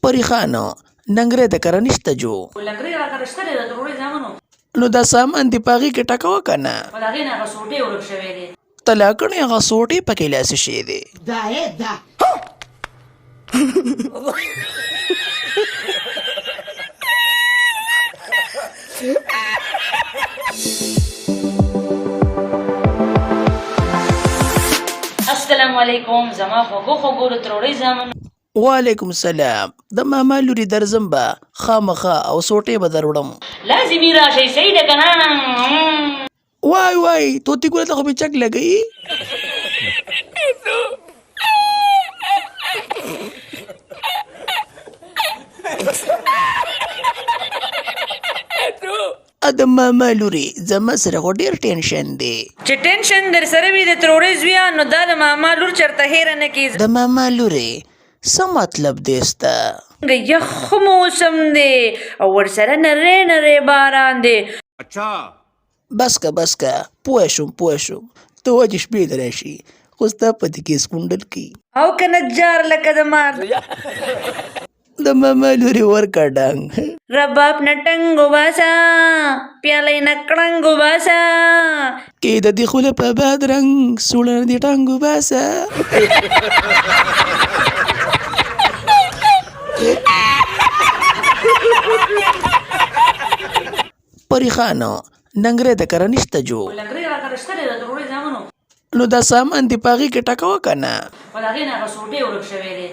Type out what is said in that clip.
پریخانو ننګرې د کره نشته جو لنګرې راکره شته دی د تروړې زامنو نو دا سامان دی پاغي کې ټکوه که نه په د هغې نه هغه سوټې ورک شوی دی طلاقڼې هغه سوټې پکې لاسې شوې دی السلام علیکم زما خوږو خوږو د تروړې زامنو وعلیکم السلام د ماما لوري درځم به خامخا او سوټې به در وړم لازمي راشئ صحیح ده که نه وای وای توتي ګوله ته خو مې چک لګوي د ماما لوري زما سره خو ډېر ټینشن دی چې ټینشن در سره وي د تروړې زویه نو دا د ماما لور چېرته هېره نه کړي د ماما لوري څه مطلب دی ستا یخ موسم دی او ورسره نری نری باران دی بس که پوه شوم ته وجې شپې ته راشي خو ستا په دې کې سکونډل کوي او که نجار لکه د مار د ماما لوري ورکه ډنګ رباب نه ټنګ وباسه پیالی نه کړنګ وباسه کې د دې خوله په باد رنګ سوړه نه دې ټنګ وباسه پریخانو ننګرې د کره نشته جو لنګرې راکره شته دی د تروړې زامنو نو دا سامان دی پاغي کې ټکوه که نه په د هغې نه هغه سوټې ورک شوی دی